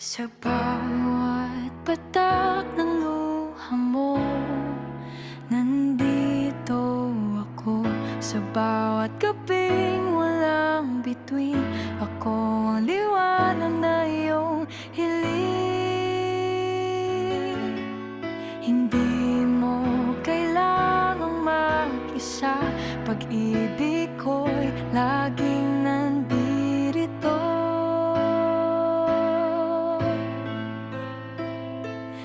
Sa bawat patak ng luha mo, nandito ako. Sa bawat gabing walang bituin, ako ang liwanag na iyong hiling. Hindi mo kailangang mag-isa, pag-ibig ko'y laging nandito.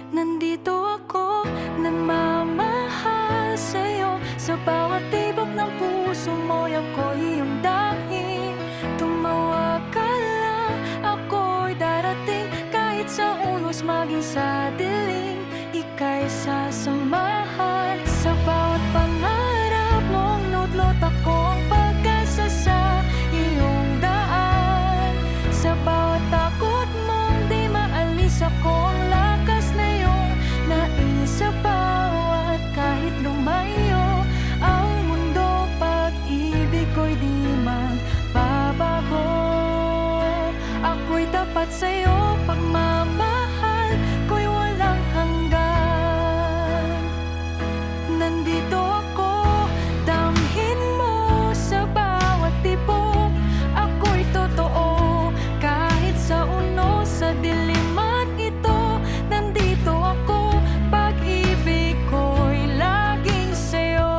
Nandito ako, nagmamahal sa'yo. Sa bawat tibok ng puso mo, ako'y iyong dahin. Tumawag ka lang, ako'y darating. Kahit sa unos, maging sa dilim, ika'y sasamahan. Sa bawat pangarap mong nudlot, ako ang pag-asa sa iyong daan. Sa bawat takot mong di maalis, ako ang lakas na iyong nais. Sa bawat kahit lumayo ang mundo, pag-ibig ko'y di magbabago. Ako'y tapat sa'yo, pagmamahal ko'y walang hanggan. Nandito ako, damhin mo sa bawat tibok. Ako'y totoo, kahit sa unos, sa diliman ito. Nandito ako, pag-ibig ko'y laging sa'yo.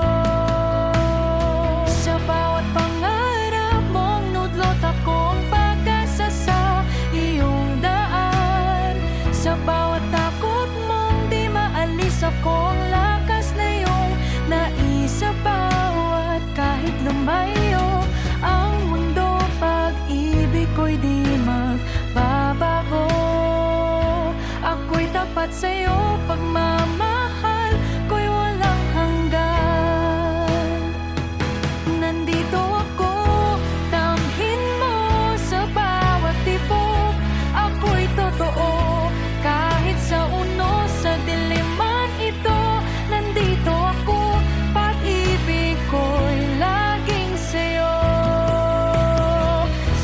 Sa bawat pangarap mong nudlot, ako ang pag-asa sa iyong daan. Sa bawat takot mong di maalis, ako ang lakas na iyong nais. Sa bawat kahit lumayo ang mundo, pag-ibig ko'y di magbabago. Ako'y tapat sa'yo, pagmamahal ko'y walang hanggan. Nandito ako, damhin mo sa bawat tibok. Ako'y totoo, kahit sa unos, sa diliman ito. Nandito ako, pag-ibig ko'y laging sa'yo.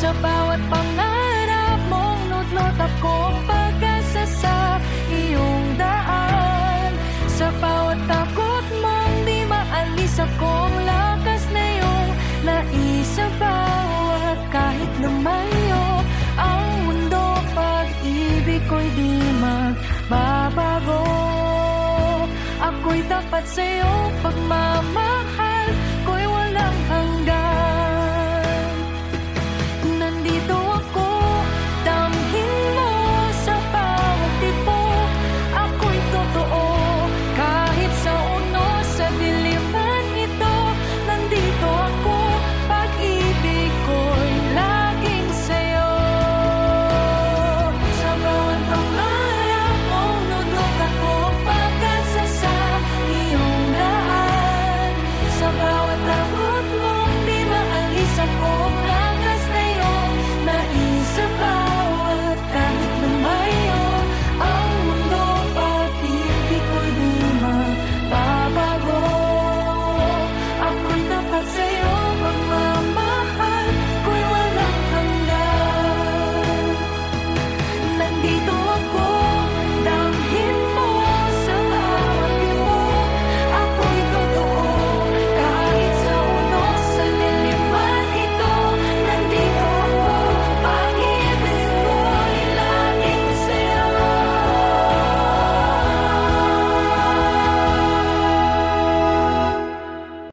Sa bawat pangarap mong nudlot, ako ang pag-asa sa iyong daan. Sa bawat takot mong di maalis, ako ang lakas na iyong nais. Sa bawat kahit lumayo ang mundo, pag-ibig ko'y di magbabago. Ako'y tapat sa'yo, pagmamahal